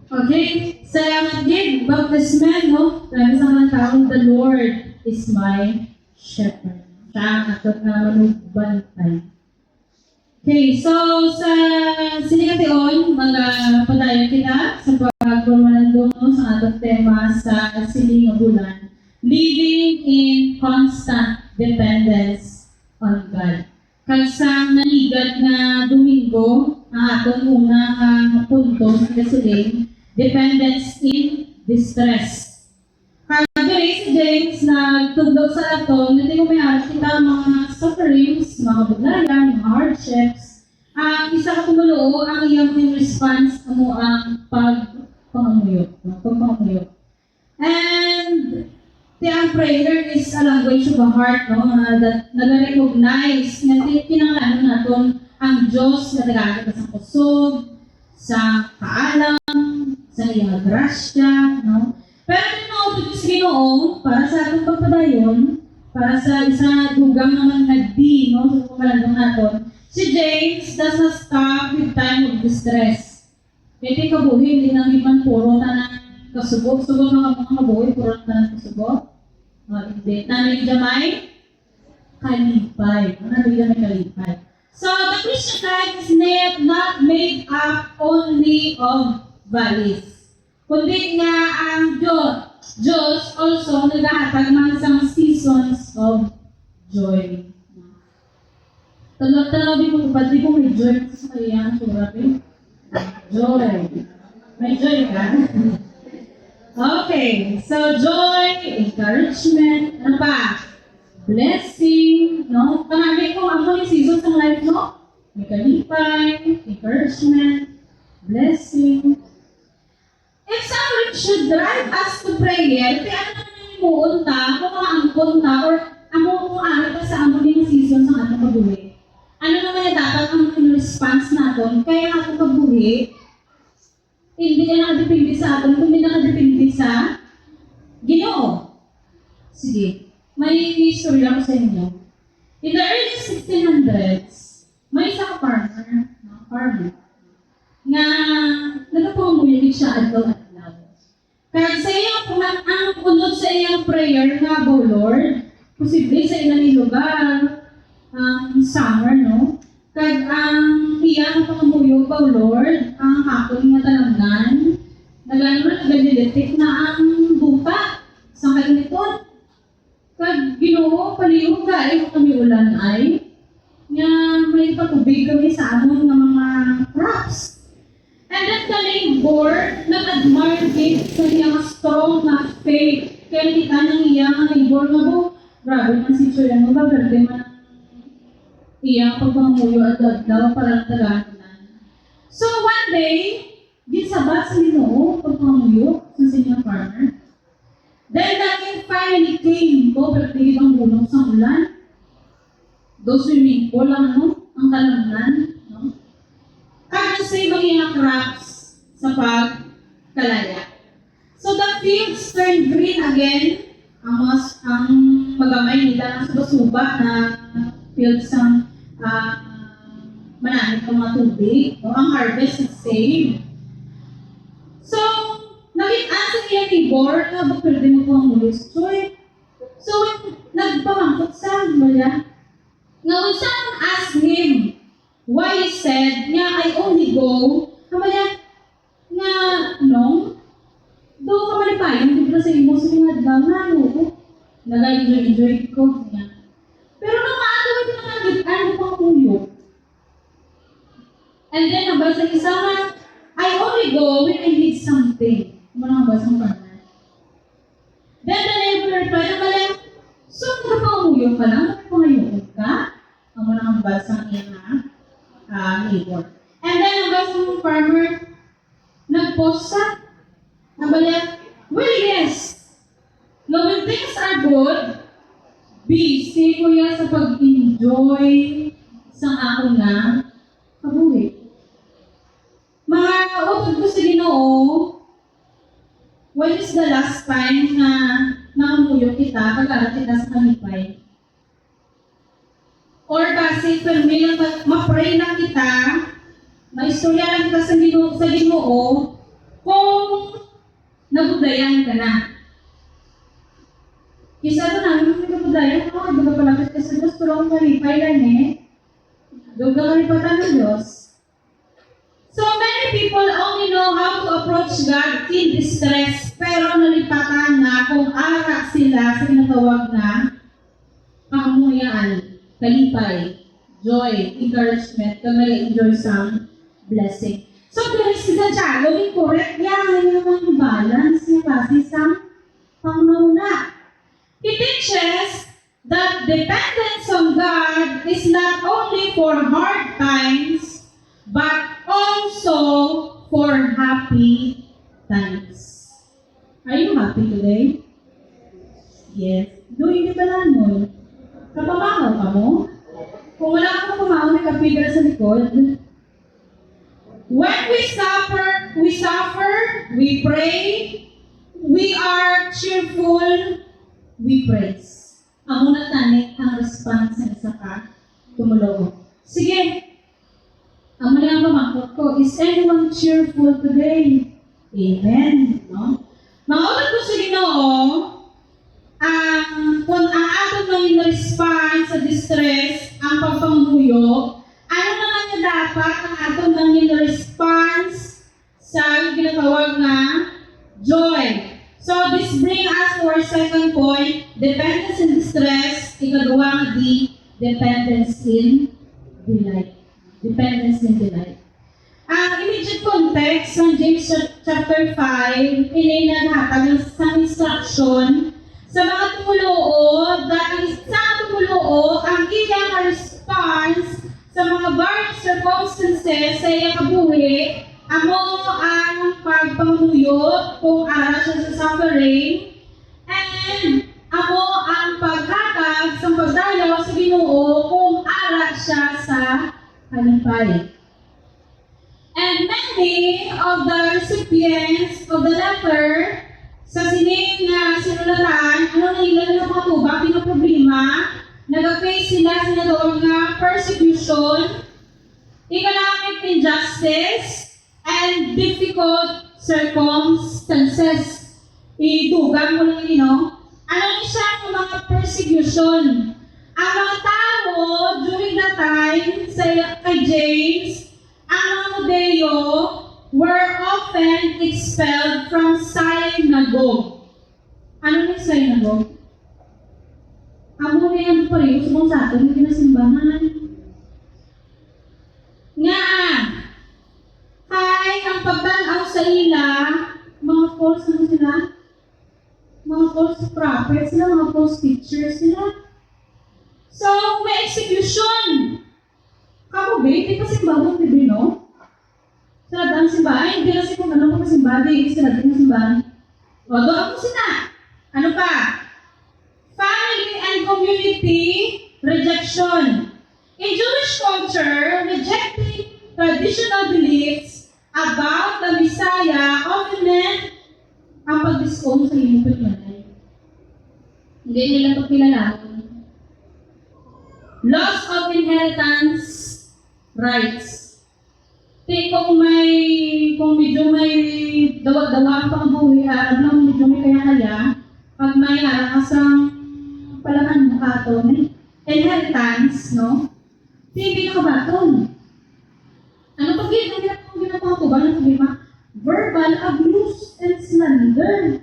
Okay, salamat din, baptisman, no? Sabi sa mga taong, the Lord is my shepherd. Siya ang atot na manugbantay. Okay, so sa sinikation, mga padayon kita sa pagpamanandong sa atong tema sa siling nga bulan, living in constant dependence on God. Sa naligad na Domingo, ang atong una nga punto sa kasiling, dependence in distress. Kaya si James nagtugdog sa aton, hindi ko may aras kita mga sufferings, mga buglayan, mga hardships. Ang isa ka tumulo, ang iyang response mo ang pagpangamuyot. And ang prayer is a language of the heart, no? That nag-recognize na kinanglan naton ang Diyos na nagaganda sa kusog, sa kaalam, sa iyang grasya, no? Pero tinawag sa Ginoo para sa atong pagpadayon, para sa isa dugang naman nagdi, no, sa pagpalandong naton. Si James does not stop with time of distress. Kaya kabuhi, hindi nang iman puro tanang kasubok. Subok mga kabuhi, puro tanang kasubok. Hindi. Namin jamay kalipay. Namin jamay kalipay. So, the Christian life is not made up only of valleys. Kundi nga ang Diyos also naghahatag man sa seasons of joy. Tanong ko pati ko may joy sa kaya surat eh. Joy. May joy ka? Okay. So joy, encouragement, ano pa? Blessing, no? Kanabi ko ang mga seasons ng life, no? May kalipay, encouragement, blessing. If someone should drive us to prayer, kaya ano naman yung imuunta, kung makaangkon ta, or kung ano pa sa amo din season sa atong kabuhi. Ano naman yung dapat ang response natin, kaya atong kabuhi, hindi ka nakadepende sa atin, kundi nakadepende sa Ginoo. Sige, may history lang sa inyo. In the early 1600s, may isang farmer, nga nagpapangulit siya adlaw-adlaw. Kaya sa iyang ang unod sa iyang prayer nga, O Lord, posible sa ilang lugar, summer, no? Kaya ang iyang pangamuyog, O Lord, ang hapon nga talangan, nagdidetect na ang buta sa kainiton. Kaya Ginoo, palihog ka ay kami ulan ay, nga may patubig kami sa amon ng mga crops. And then the neighbor, nag-admire din sa iyang strong na faith. Kaya kita ng iyang neighbor nga po, grabe man si Choy, ano ba, grabe man iyang pagpamuyo at daw para tagalan. So one day, gisabat sa Ginoo, pagpamuyo sa sinyang farmer. Then the king finally came ko, pero tigil ang bulong sa ulan. Do swimming pool lang, no? Ang kalamnan, no? Kasi mga crops sa pagkalaya. So the fields turned green again. Ang magamay nila ng suba-suba na fields ng mananit ng mga tubig. No? Ang harvest is saved. So, nakita sa iya neighbor na pwede mo po ang mulis. So, nagpamangkot sa Maya. Now, when someone asked him why he said, I only go, kamala, no? Doon kamala pa, hindi ko sa imo sa mga dama, no? Nag-enjoy ko, niya. Pero nung maagawa ko na ano pang puyo. And then, nabasa isa nga, I only go when I need something. Mga nabasa ng partner. Then, the neighbor replied, so, nagpapamuyo ka lang? Nagpapamuyo ka? Ang mga nabasa niya na neighbor. And then, ang basang farmer, nag-post sa, nabalya, well, yes. Now, when things are good, busy ko yan sa pag-enjoy sa ako na kabuhi. Mga utod ko sa Ginoo, when is the last time na nakamuyo kita, pag-arat kita sa kalipay? Or kasi, pero may ma-pray na kita, maistorya lang kita sa Ginoo kung nabudayan ka na. Kisa ito namin kung nabudayan ka, di ba palapit ka sa Diyos, pero ang kalipay lang doon ka kalipatan ng Diyos. So many people only know how to approach God in distress, pero nalipatan na kung ara sila sa tinatawag na kahamuyaan, kalipay, joy, encouragement, kung nag-enjoy some blessing. So, please, sa Tiago, correct yan, yung balance niya kasi sa pangnauna. It teaches that dependence on God is not only for hard times, but also for happy times. Are you happy today? Yes. Do hindi ba lang mo? Kapamahaw ka mo? Kung wala kang pamahaw, may kapigil sa likod. When we suffer, we pray, we are cheerful, we praise. Ang una tani, ang response ng isa ka, tumulo. Sige, ang mali ang pamangkot ko, is anyone cheerful today? Amen. No? Mga ulat ko sa Ginoo, kung ang atong nanging response sa distress, ang pagpanghuyo, ano naman niya dapat ang atong nanging response sa ginatawag na joy? So this brings us to our second point, dependence in distress, ikaduwa di dependence in delight. Dependence in delight. Ang immediate context ng James chapter 5, pinay naghatag sa instruction sa mga tumulood dahil sa tumulood ang iyang response sa mga various circumstances sa iyang kabuhi, amo ang pagpamuyo kung ara siya sa suffering, and amo ang paghatag sa pagdayaw sa Ginoo kung ara siya sa kalipay. And many of the recipients of the letter sa sining na sinulatan, ano na ilan na mga tubak, yung problema, nag-face sila sa natawag na persecution, economic injustice, and difficult circumstances. Idugan mo lang yun, no? Ano ni siya ng mga persecution? Ang mga tao during that time, sa kay James, ang mga Judeo were often expelled from synagogue. Ano ni synagogue? Ang mga yan pa rin, usapang sa atin, hindi na simbahan. Nga, kay ang pagtanaw sa ila, mga false ano sila? Mga false prophets sila, mga false teachers sila. So, may execution. Kamu ba, hindi pa simbahan, di ba, no? Sa dang simbahan, hindi na kung ano pa simbahan, hindi sila din na simbahan. O, doon ako sila. Ano pa? Family and community rejection. In Jewish culture, rejecting traditional beliefs about the Messiah often meant ang pag-disown sa iyong pagmanay. Hindi nila pagkilalaman. Loss of inheritance rights. Kung medyo may dawa-dawa ang pangbuhi, medyo may kaya-kaya, pag may arakasang palaman mo katon, inheritance, no? Hindi ka baton. Ano pag ginagawa ko ba ng problema? Verbal abuse and slander.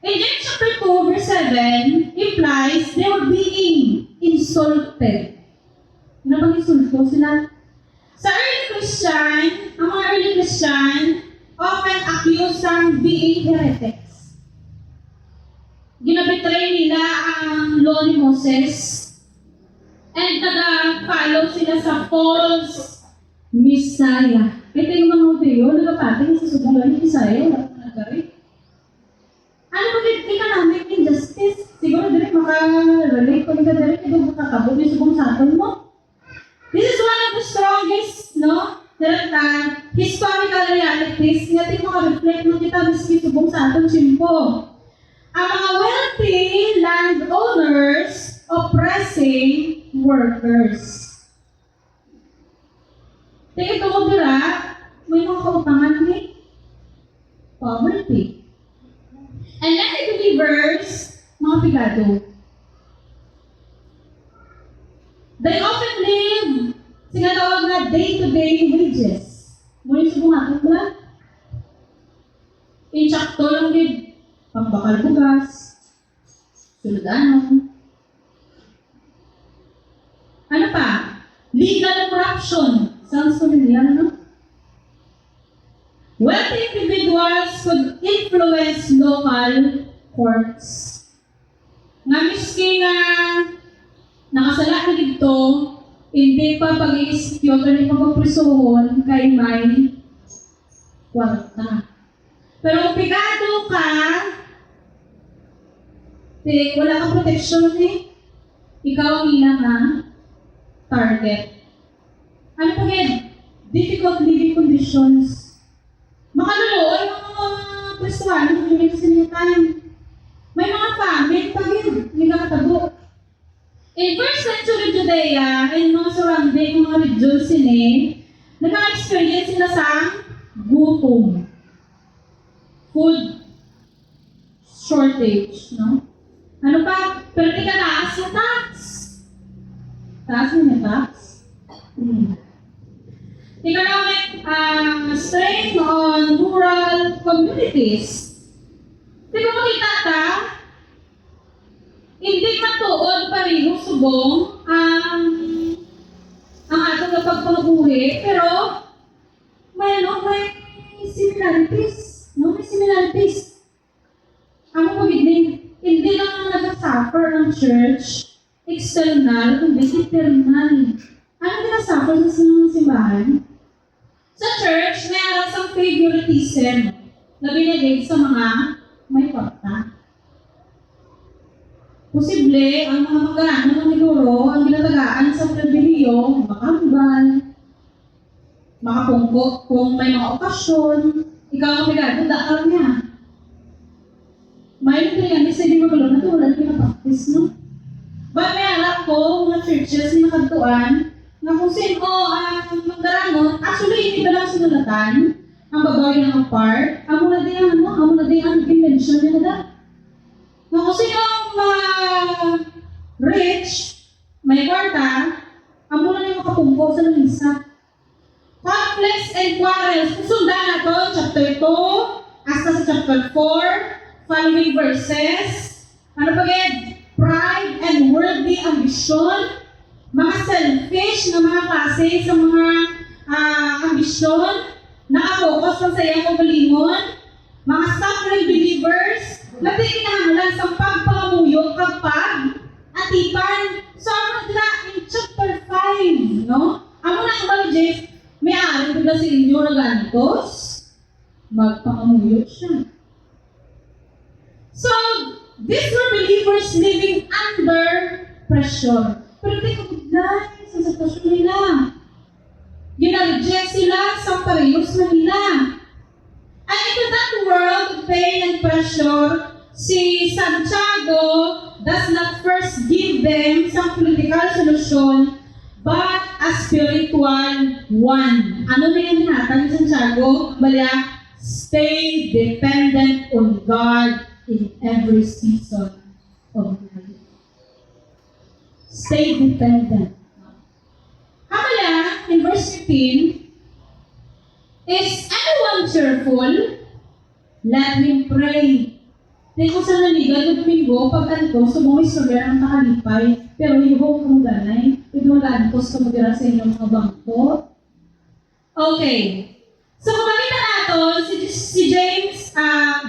In James chapter 2, verse 7, implies they were being insulted. Ano bang insulto sila? Sa ang mga early Christian, often accused ng being heretics. Ginabitray nila ang law ni Moses and nag-follow sila sa false Messiah. Ito yung mga Udeo, nagpapating sa subulan ni Messiah, wala ka nagari. Ano ba economic injustice? Siguro direct makarelate ko nila direct ito makakabog yung subong sa atin mo. This is one of the strongest, historical realities nga ito maka-reflect mo kita miski subong sa atin simpo. Ang mga wealthy landowners oppressing workers. Tingin ko dira, may mga kautangan ni poverty. And many believers, mga pigado, they often live sinatawag na day-to-day wages. Muli subuhan ko ba? Insakto lang din, pambakal bugas, sulodano. Ano pa? Legal corruption. Sounds familiar, no? Wealthy individuals could influence local courts. Nga miski nga nakasala na dito, hindi pa pag-i-execute o hindi pa pagprisuhon kay may kwarta. Pero kung pigado ka, wala kang protection eh. Ikaw ang ilang target. Ano pa yan? Difficult living conditions. Makalulo, ay mga pwestuhan, hindi sa inyo time. May mga famine pa yun, hindi nakatabo. In first century Judea and mga surrounding mga regions sini, naka-experience sila sa gutom. Food shortage, no? Ano pa? Pero di ka taas na tax. Taas mo yung tax? Economic strain on rural communities. Di ko makita ta, hindi matuod pareho subong ang atong napagpangabuhi, pero may similarities. No? May similarities. Ang pagiging, hindi lang nag-suffer ng church, external, kundi internal. Ano nag-suffer sa simbahan? Sa church, may aras ang favoritism na binigay sa mga may kwarta. Posible, ang mga mag-aano ng iguro, ang ginatagaan sa pribileyo, makambal, makapungkot kung may mga okasyon, ikaw ang pigado, daal niya. May nagkaya niya sa ibig magalong na tulad pinapaktis, no? But may alam ko, mga churches na nakatuan, na kung sino ang magdarangon, actually, hindi ba lang sinulatan, ang babawi ng part, ang muna din ang dimension niya na na kung sino ang rich, may kwarta, ang muna din makapungko sa lamisa. Conflicts and quarrels, sundan na to, chapter 2, hasta sa chapter 4, following verses, ano pa ged? Pride and worldly ambition, mga selfish na mga klase sa mga ambisyon, nakapokus lang sa iyang kabalingon, mga suffering believers, natin kinahanglan sa pagpangamuyok kapag atipan. So, ano na in chapter 5, no? Amo na ang bali, Jeff, may ari ko na sa inyo na gantos, magpangamuyok siya. So, these were believers living under pressure. Pero di ko bigay sa sitwasyon nila. Ginareject sila sa parehos na nila. And into that world of pain and pressure, si Santiago does not first give them some political solution, but a spiritual one. Ano na yan natin ni Santiago? Bala, stay dependent on God in every season of life. Stay dependent. Hamala, in verse 15, is anyone cheerful? Let him pray. Tingko sa naligan ng Domingo, pag-antos, sumuwi sa ang nakalipay, pero hihong kong ganay, ito sa magara sa inyong mga bangko. Okay. So, kung makita natin, si James,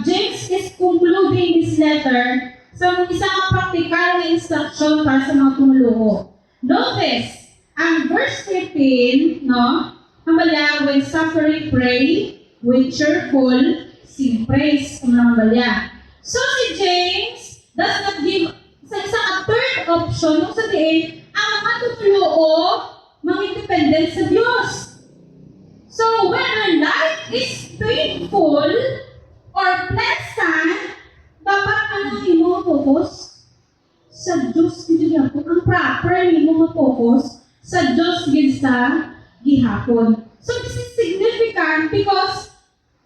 James is concluding his letter sa isang practical na instruction para sa mga tumuluho. Notice, ang verse 15, no? Hamala, when suffering, pray, when cheerful, sing praise, ang mga balya. So, si James does not give sa third option, kung sabihin, ang mga tumuluho, mga independent sa Diyos. So, whether life is painful or pleasant, dapat ano mo focus sa Diyos gihapon. Ang proper mo focus sa Diyos sa gihapon. So, understand because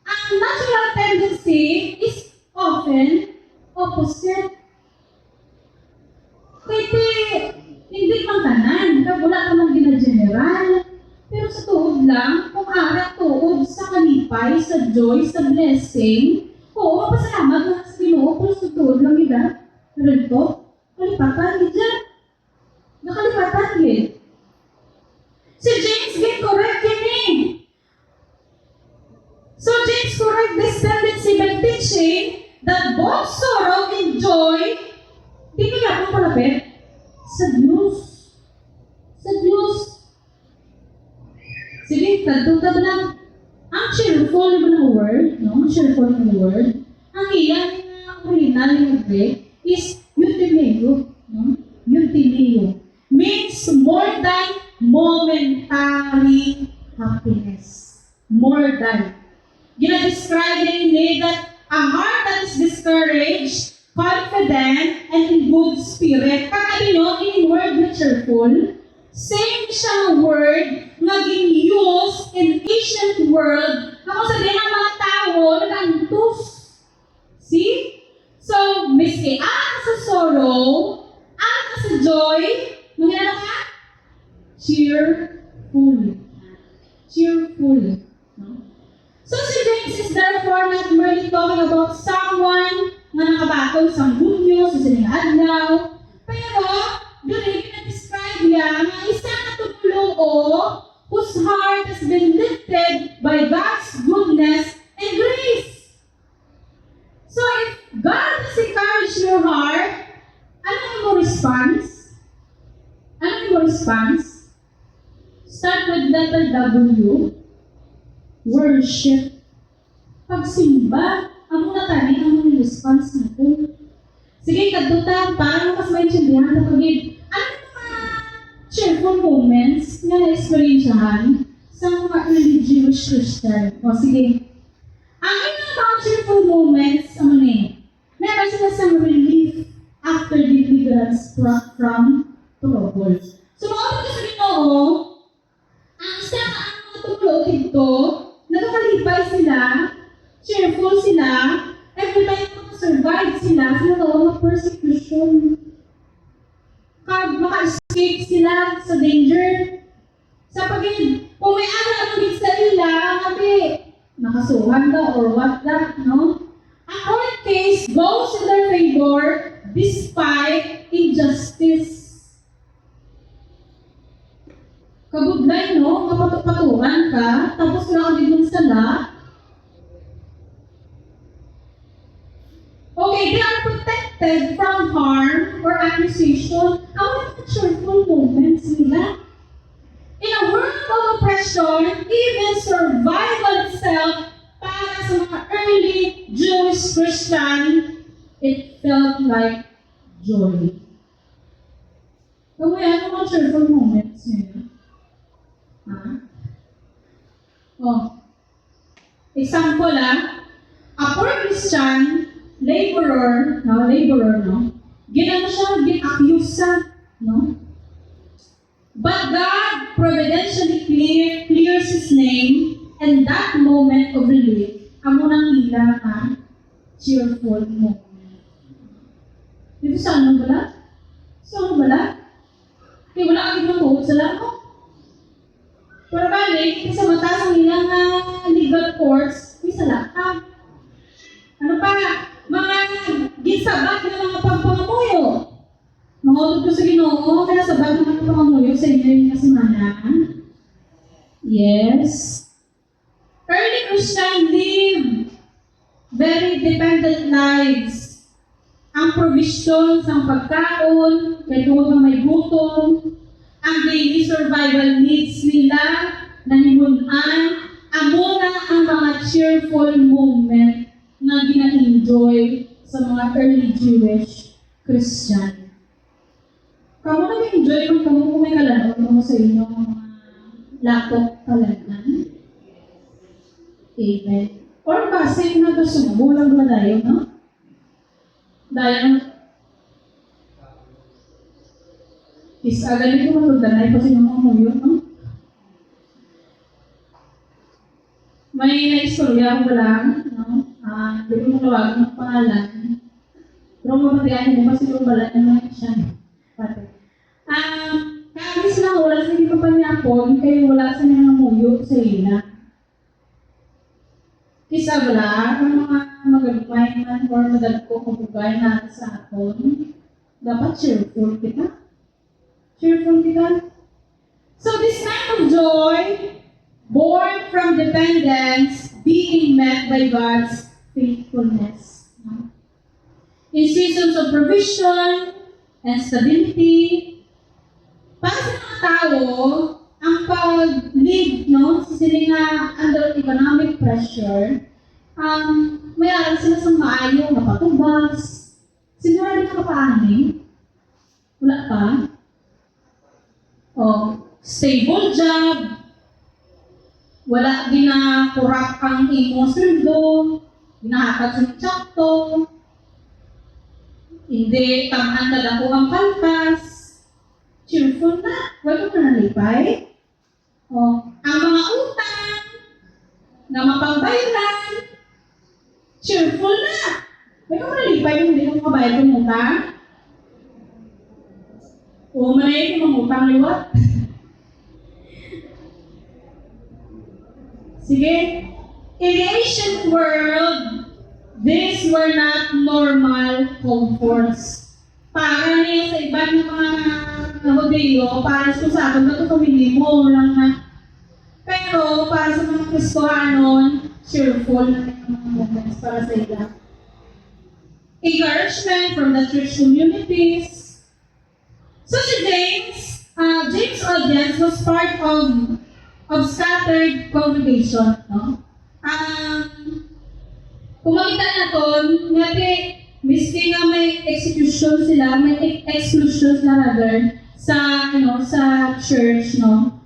ang natural tendency is often opposite. Pwede, hindi man tanan, kaya wala naman gina-general. Pero sa tuod lang, kung ara tuod sa kalipay, sa joy, sa blessing, oo, mapasalamat na sa Ginoo, pero sa tuod lang ida. Pero ito, kalipatan, hindi. Nakalipatan, hindi. Si James get correct yun eh. So James correct this tendency by teaching that both sorrow and joy, di kaya kung palapit, sa Diyos. Sa Diyos. Sige, tagtutag lang. Ang cheerful ng word, no? Ang cheerful ng word, ang iyan na original ng Greek is euthymio, no? Euthymio. Means more than momentary happiness. More than. Gina-describe niya that a heart that is discouraged, confident, and in good spirit. Kakali nyo, in word na cheerful, same siyang word na gin-use in ancient world na kung sabihin ang mga tao nag-antus. See? So, miski ka sa sorrow, ka sa joy, mangyayari ka? Cheerful. Cheerful. No? So, si James is therefore not merely talking about someone na nakabatong sa bunyo, sa sining adlaw, pero, doon ay pinag-describe niya na isang natutuloo whose heart has been lifted by God's goodness and grace. So, if God has encouraged your heart, ano yung response? Ano yung response? Start with letter W. Worship. Pagsimba. Ang muna tani, ang muna response natin. Sige, kadutan, parang mas maintindihan na pagid. Ano yung mga cheerful moments na na-experiensyahan sa mga religious Christian? O sige. Ang inyong mga cheerful moments, ano ni? Meron sila sa relief after deliverance from trouble. So, mga ko sa Ginoo, ang isa ang mga tulo dito, nagkakalipay sila, cheerful sila, every time makasurvive sila sa mga persecution. Kag maka-escape sila sa danger. Sa pagin, kung may ano sa ila, ngabi, nakasuhan ka or what that, no? Ang court case goes in their favor despite injustice. Kabudlay, no? Kapatupaturan ka, tapos lang din yung sala. Okay, they are protected from harm or accusation. Ang mga cheerful moments nila. In a world of oppression, even survival itself, para sa mga early Jewish Christian, it felt like joy. Kamuya, ano mga cheerful moments nila? Oh. Example a poor Christian laborer, no? Ginano siya, gin-accuse siya, no? But God providentially clears his name, and that moment of relief, amo nang ila cheerful moment. Dito sa ano bala? Sa ano bala? Kaya wala kang ibang sa lako. Pero balik, sa mataas ang ilang legal courts, may salakap. Ano pa? Mga ginsabat ng mga pagpangamuyo. Mangutod ko sa Ginoo, kaya sabat ng mga pagpangamuyo sa inyo yung kasimana. Yes. Early Christian live very dependent lives. Ang provision sa pagkaon, kaya tuwag na may gutom, ang daily survival needs nila, nanimunan, amo na ang mga cheerful moment na gina-enjoy sa mga early Jewish Christian. Kamu nag-enjoy kung kamu may kalanaw mo sa inyong mga laptop kalanan? Amen. Or kasi nagasubo lang ba tayo, no? Dahil agad ko matuldanay pa siya mga muyo, no? May na-istorya ko ba lang, no? Hindi ko matawagan ng pangalan. Pero mabatian mo kasi kung balat naman siya. Pati. Kaagis lang, wala sa hindi pa pa niya po, kaya wala sa niya namuyo sa ina. Kisa wala, ang mga magagmay man or madagko kabugay natin sa aton, dapat cheerful kita. Cheerful kita. So this kind of joy, born from dependence, being met by God's faithfulness. In seasons of provision and stability, para sa mga tao, ang pag-live, no, sa sila nga under economic pressure, may alam sila sa maayo, napatubas, sila rin nakapaani, wala pa, stable job, wala ginakurap ang imong sweldo, ginahatag sa tsakto, hindi tamaan na lang ang kalpas, cheerful na, wala ka nalipay. Ang mga utang na mapangbayaran, cheerful na. Wala ka nalipay kung hindi mo mabayad ng utang. Manay kung utang liwat. Sige. In the ancient world, these were not normal comforts. Para niya sa iba ng mga Hodeo, para sa atin, magkakabili mo lang na. Pero para sa mga Kristohanon, cheerful na mga moments para sa ila. Encouragement from the church communities. So si James' audience was part of scattered congregation, no? Kung makita natin, miski nga may execution sila, may exclusion sila rather sa church, no?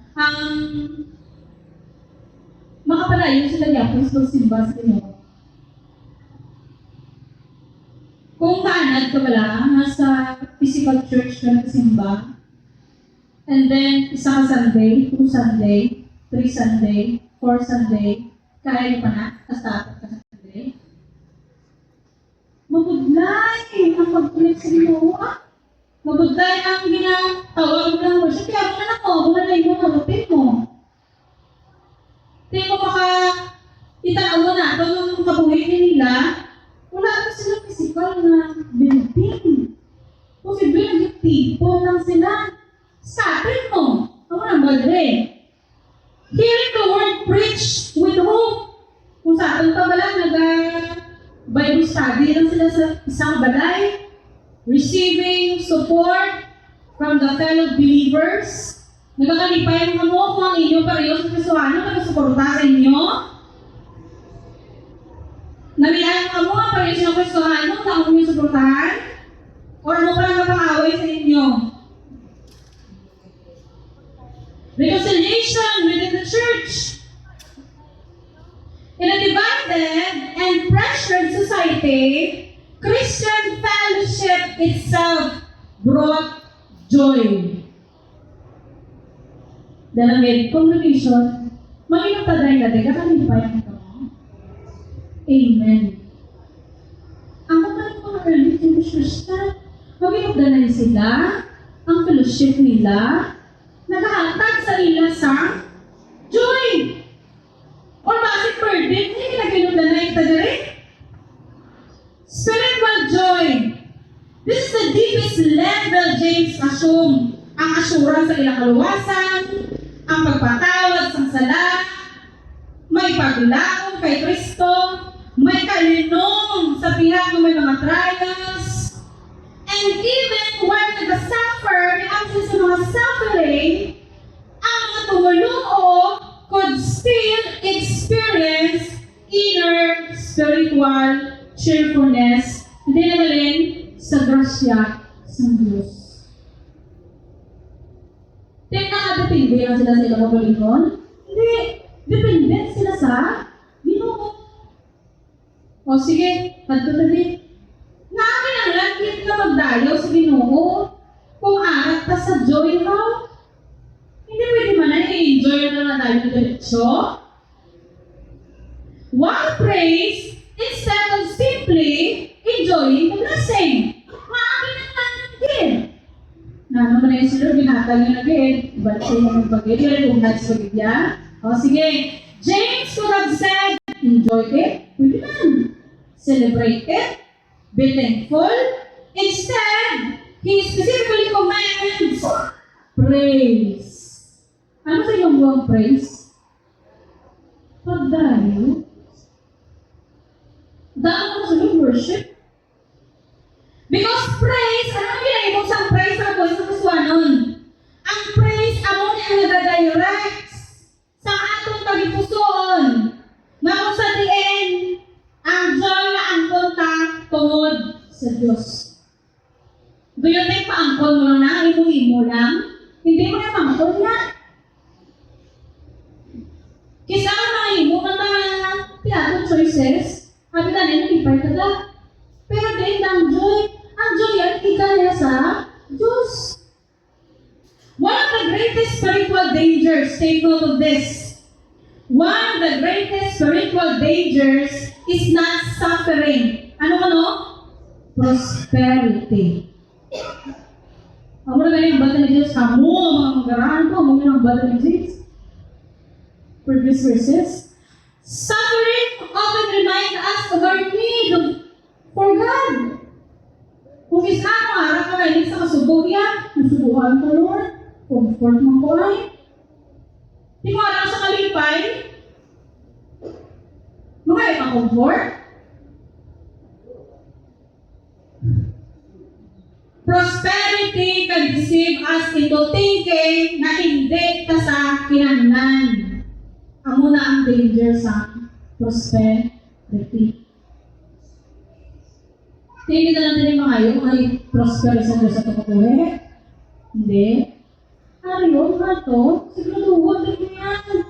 Makapalayo sila yapos ng simba sa Ginoo. Kung kaanad ka pala, nasa physical church ka nagsimba, and then isa ka Sunday, 2 Sunday, 3 Sunday, 4 Sunday, kaya pa na, hasta 4 ka Sunday. Mabudlay ang pag-ulit sa Ginoo. Mabudlay ang ginatawag mo ng worship. Kaya mo na ako, bumalay mo, mabutin mo. Hindi mo itanaw mo na, ito yung kabuhay nila, wala ito silang physical na building. Posible naging tipo lang sila. Scattered mo. Ako nang badre. Hearing the word preached with hope. Kung sa atin pa ba lang, Bible study lang sila sa isang balay. Receiving support from the fellow believers. Nagkakalipay mo kung ang inyo pareho sa Kristohano, nagkasuporta sa inyo. Namilaan mo ang pareho sa Kristohano, na ang inyong suportahan? O ano pa lang napang-away sa inyo? Reconciliation within the church. In a divided and pressured society, Christian fellowship itself brought joy. Dalam congregation, maging natin, kakalipay ang ito. Amen. Ang mga early Jewish na, maging sila, ang fellowship nila, naghahatag sa ila sa joy. Or bakit burden, hindi nagkinudan na ito rin. Spiritual joy. This is the deepest level James assume. Ang assurance sa ilang kaluwasan, ang pagpatawad sa sala, may paglaong kay Kristo, may kalinong sa pihak ng may mga trials, and even when nag-suffer, may absence sa mga suffering, ang mga tumuloo could still experience inner spiritual cheerfulness, hindi na rin sa grasya sa Diyos. Nakadepende lang sila sa ilang kabalikon? Hindi. Dependent sila sa Ginoo. O sige, pagtutuli. Namin ang langit na magdayo sa Ginoo kung arat pa sa joy mo. Hindi pwede man na i-enjoy na tayo ng diretsyo. Why praise instead of simply enjoying the blessing? Maakin ang nanagin. Na naman na yung sila, binatag yung nagin. Balik sa yung pag-ibig. Yung recognize pag-ibig. O sige, James could have said, enjoy it. Pwede man. Celebrate it. Be thankful. Instead, he specifically commands praise. Ano sa iyong buwang praise? Pagdayo. Daan mo sa iyong worship. Because praise, ano ang ginaibog sa praise na po sa kaswanon? Ang praise, amo niya ang nag-direct sa atong pagipusoon. Nga kung sa diin, ang joy na ang punta tungod sa Diyos. Do you think maangkol mo na? Imo-imo lang? Hindi mo na maangkol na. Kisa ang mga imo ng mga theater choices, habi na nila, ipay ka na. Pero din ang joy. Ang joy yan, ikaya sa Diyos. One of the greatest spiritual dangers, take note of this. One of the greatest spiritual dangers is not suffering. Ano? Prosperity. Amo na ganyan ang bata ni Jesus. Kamu, mga magarahan ko, amo na ang bata ni Jesus. Previous verses. Suffering often reminds us of our need for God. Kung isa mo, harap ka kayo sa kasubog yan, nasubuhan ko, Lord, comfort mo ko ay. Di mo alam sa kalipay, mga ipang-comfort. Prosperity can deceive us into thinking na hindi ka sa kinahanglan. Amo na ang danger sa prosperity. Hindi na lang din yung mga yung ay prosperity sa Diyos sa tukutuhe. Hindi. Ano yun nga to? Siguraduhan din yan.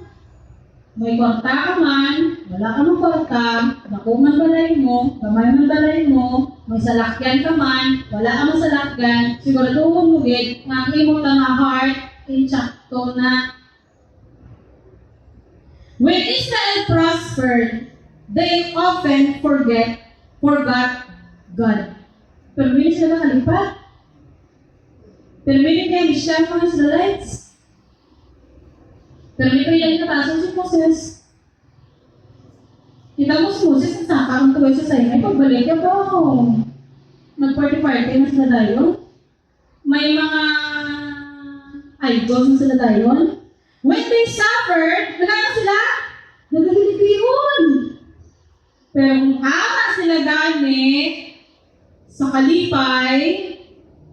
May kwarta ka man, wala ka ng kwarta, nakuman balay mo, kamay ng balay mo, may salakyan ka man, wala ka ng salakyan, siguraduhan mo gid, makimot ka nga heart, insakto na. When Israel prospered, they often forgot God. Pero hindi sila nakalipat. Pero hindi kayo siya mga Israelites. Pero hindi kayo nakapasok si Moses. Kita mo si Moses, ang saka ang tuloy sa sayo. Ay, pagbalik ka po. Nag-party-party na sila dayon. May mga idols na sila dayon. When they suffered, nagano sila? Nagaliligihon. Pero kung ama sila gamit sa kalipay,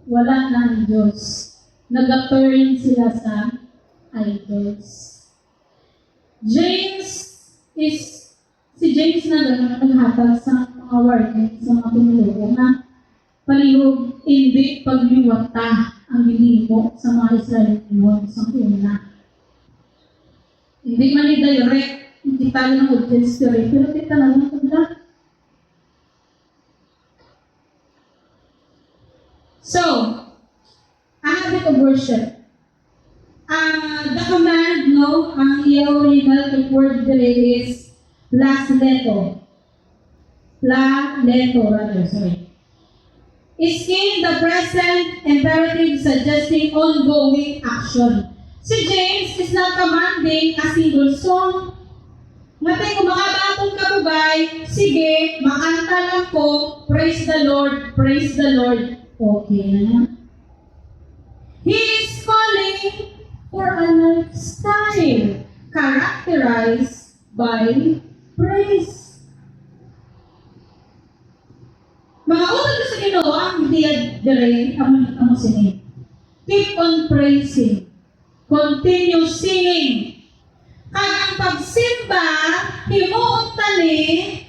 wala na ang Diyos. Nag-turn sila sa idols. Si James na gano'n naghatag sa mga warning, sa mga tumulong na palihog, hindi pagliwata ang ginimo sa mga Israelino sa una. Hindi man i-direct, hindi tayo ng audience story, pero kita lang ang pagla. So, a habit of worship. The command, no, ang original word there is plaleto. Plaleto, rather, sorry. Is in the present imperative suggesting ongoing action. Si James is not commanding a single song. Matay kung makabatong kabugay, sige, makanta lang po, praise the Lord, okay na. He is calling for a lifestyle characterized by praise. Mga utot sa Ginoo ang dire ang sinin. Keep on praising. Continue singing. Kag ang pagsimba, himuon tani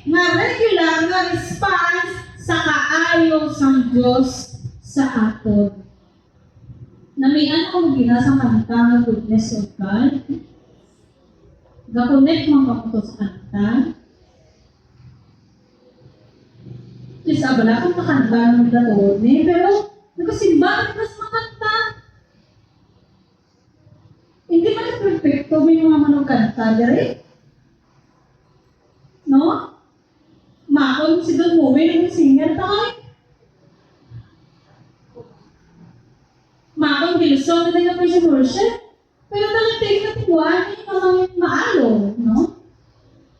nga regular nga response sa kaayo sang Dios sa aton. Namian ko ginasa kanta nga goodness of God. Gakonek mo pa sa kanta. Kisa bala kang makanta ng datoon pero nagkasimba mas makanta. Hindi man perfecto may mga manong kanta dere. No? baon si Don Moe, yung singer tayo. Makang gilusong na tayo pa siya worship. Pero talagang tayo natuwa, hindi naman maalo, no?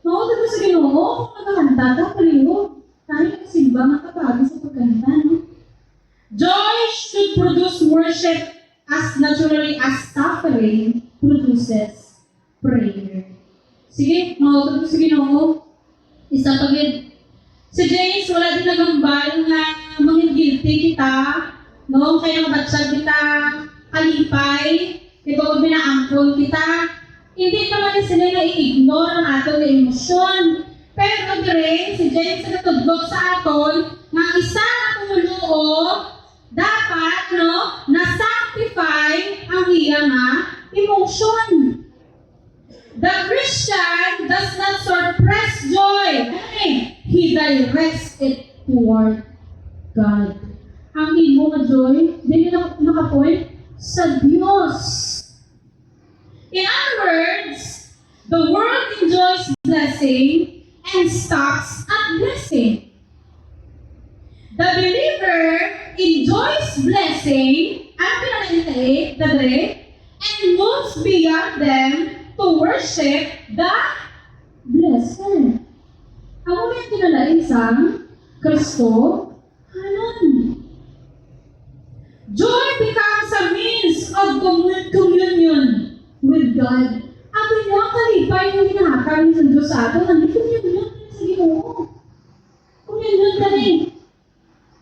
No, dito sa Ginoo, nakakanta ka, paliwo. Tayo nagsimba, makapagod sa pagkanta, no? Joy should produce worship as naturally as suffering produces prayer. Sige, mga sa Ginoo, isa pagid. Si James, wala din nagambal na mangin guilty kita, no? Kaya nabatsag kita, kalipay, kaya kung binaangkol kita, hindi naman sila na i-ignore ang atong emosyon. Pero dire, si James na natudlog sa aton, nga isa na tumuluo, dapat, no, na-sanctify ang iya nga emotion. The Christian does not suppress joy. He directs it toward God. Ang imo nga joy, hindi na nakapoint sa Diyos. In other words, the world enjoys blessing and stops at blessing. The believer enjoys blessing, and moves beyond them to worship the blesser. Ako may kinalain sa Kristo, hanon. Joy becomes a means of communion with God. Ako niyo, kalipay yung hinahakal sa Diyos sa ato, hindi communion sa Ginoo. Communion ka rin.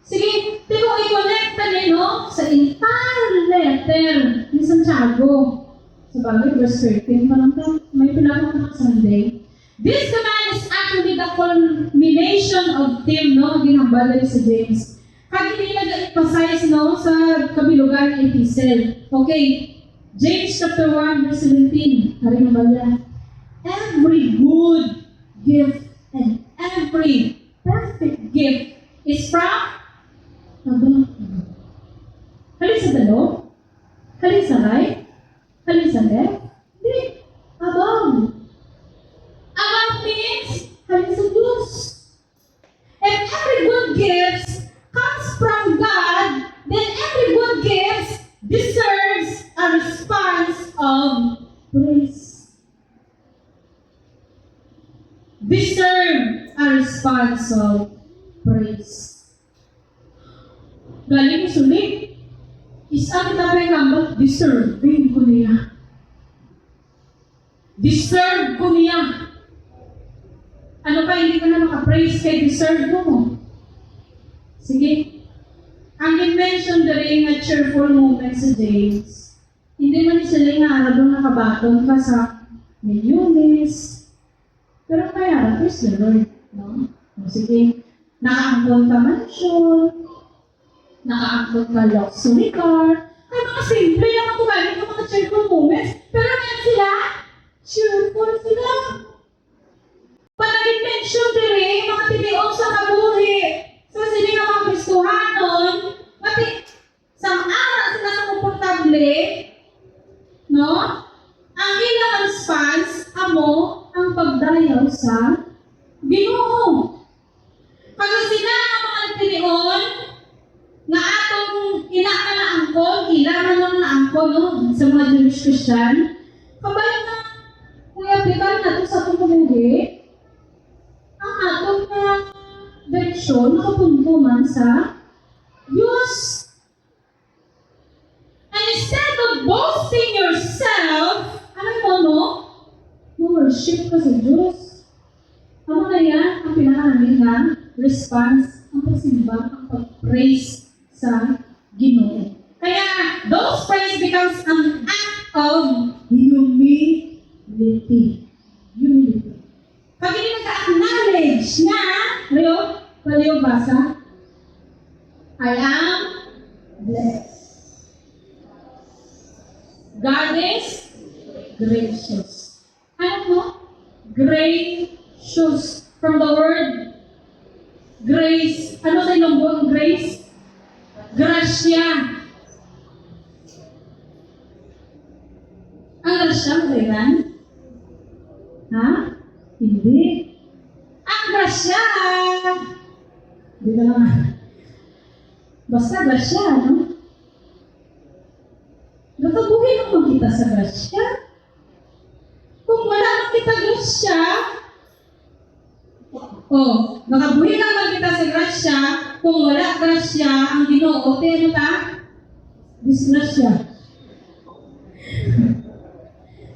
Sige, di ko i-connect ka rin, no? Sa entire letter ni Santiago. Sa bagay, verse 13, parang may pinapang Sunday. This command is actually the culmination of them, no? Ginambal rin sa James. Kag hindi nag-emphasize, no? Sa kabilugan ng epistle. Okay, James chapter 1, verse 17. Haring nabala. Every good gift and every perfect gift is from above. Halin sa dalo? Halin sa right? Halin sa left? Hindi. Above. Above means halin sa Diyos. If every good gift comes from God, then every good gift deserves a response of praise. Deserve a response of praise. Galing sulit. Isa kita pa yung kambal, deserving ko niya. Deserve ko niya. Ano pa, hindi ka na makapraise kay deserve mo. Sige. Ang i-mention na rin na cheerful moment sa James, hindi man sila nga arabang nakabaton ka sa millionis. Pero kaya, praise the Lord. No? Sige. Nakaangkon ka mansion, nakaangkon ka luxury car, ay mga simple lang ang kumalit ng mga cheerful moments, pero ngayon sila, cheerful sila. Parang mention din mga tiniong sa kabuhi. So sila nga mga Kristohanon, pati sa araw sila sa komportable, no? Ang ilang response, amo, ang pagdayaw sa Ginoo. Pag sila ang mga tinion, nga atong inaka na angkol, ilaman lang na angkol, no? Sa mga Jewish Christian, kabayan na, kung i-apply natin sa atong kabuhi, ang atong na direksyon, nakapunto man sa Diyos. And instead of boasting yourself, ano mo, no? Worship ka sa Diyos. Ano na yan? Ang pinakaraming na response, ang pagsimba, ang pag-praise sa Ginoo. Kaya, those praise becomes an act of humility. Humility. Pag hindi nagka-acknowledge na, paliw basa, I am blessed. God is gracious. Ano mo? Gracious. From the word grace. Ano sa inyong buong grace? Gracia. Ang grasya mo ba yan? Ha? Hindi. Ang grasya Di na lang. Basta grasya, no? Nakabuhay naman kita sa grasya. Kung wala naman kita grasya, nakabuhay naman kita sa grasya, kung wala grasya, ang Ginoo, ano ta? Disgrasya.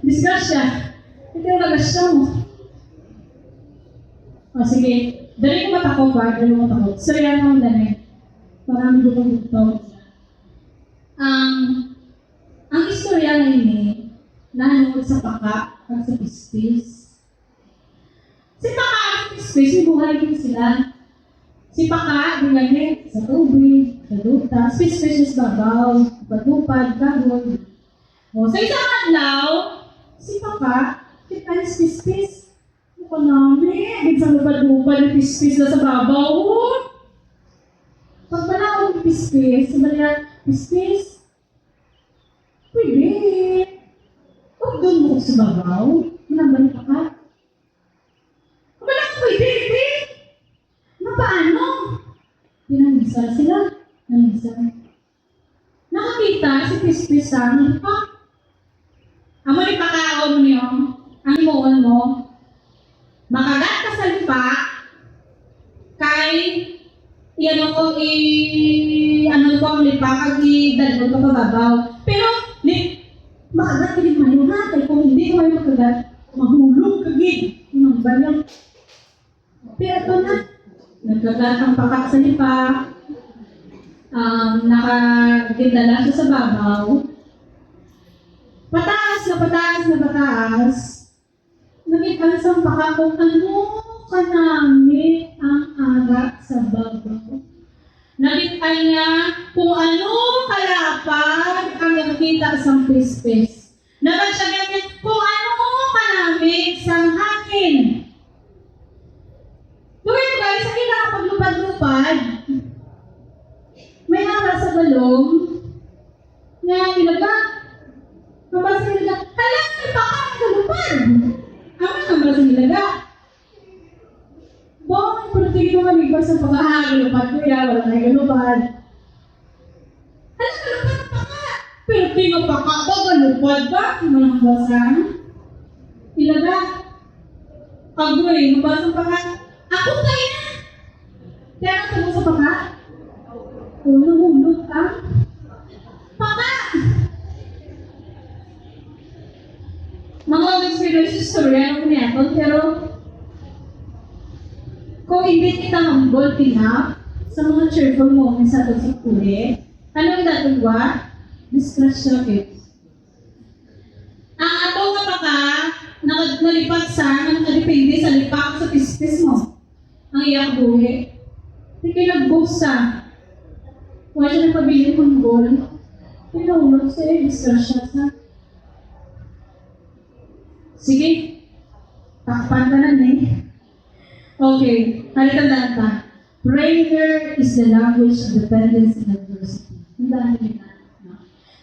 Disgrasya. Ito yung grasya mo. Sige. Dali ko matakot ba? Dali ko matakot. Sorry, ano ang dali? Parang hindi ko ito. Ang istorya na ini, nanunod sa paka at sa pispis. Si paka at sa pispis, may buhay din sila. Si paka, dinagay sa tubig, sa duta. Si pispis sa babaw, patupad, kagoy. Sa isang adlaw, si paka, kita si pispis. Ako namin, sa lupad-lupad, pispis na sa babaw. Pag panahon ni pispis, sabi niya, pispis, pwede. Huwag doon mo sa babaw. Manabalik ka. Wala ko pwede, pwede. Paano? Pinangisal sila. Nangisal. Nakakita si pispis sa amin. Amo ni pakao mo niyo. Ang imuon mo. Makagat ka sa lipa. Kay ano ko ang lipa kag idalod ka pababaw. Pero makagat ka din mayuha kay kung hindi ko ay makagat mahulog ka gid nang balang. Pero ito na nagkagat ang pakak sa lipa. Nakagindala siya sa babaw. Pataas na pataas na pataas. Nag-ipansang pakak kung ano kanami ang aga sa babaw. Nakita niya kung ano kalapad ang nakita sa pispis. Naman siya ganyan kung ano kanami sa hangin. Tuwing guys, sa kinakapaglupad-lupad, may hara sa balong na ilaga. Mabasa ilaga, hala, may baka nagalupad. Ang mabasa ilaga. Bong, pero tingin mo maligpas sa pagkahagalupad ko ya, wala na galupad. Hala, galupad ang baka. Pero tingin mo baka ba, galupad ba? Malang basang. Ilaga. Agoy, mabasa ang baka. Ako kayo na! Kaya natulog sa paka? Hulog ka? Paka! Mga experience story, ano ko niya ito, pero kung hindi kita humble enough sa mga cheerful moments sa ito sa kuli, ano yung natulwa? Discretion it. Ang ato nga paka, nalipat sa, nakadepende sa lipak sa pispis mo. Ang iyang buhi. Hindi kayo nagbusa. Huwag siya nagpabili ng bol. Pinulog siya, discretion sa. Sige. Takpan ka na Okay. Halitandaan pa. Prayer is the language of dependence and adversity. Tandaan nyo na.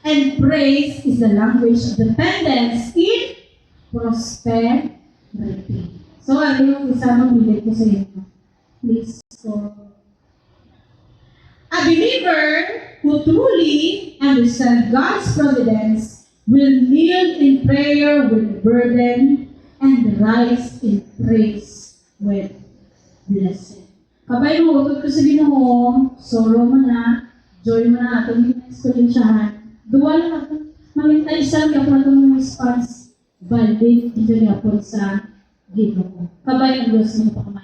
And praise is the language of dependence in prosperity. So, ano yung isamang bilit ko sa inyo? Please, a believer who truly understands God's providence will kneel in prayer with burden and rise in praise with blessing. Kabay mo, utod ko sa Ginoo, sorrow mo na, joy mo na, atong experiensyahan. Duwa lang ito. Mamintay isang kapag itong response, balik, ito niya po sa Ginoo. Kabay ang Diyos mo pa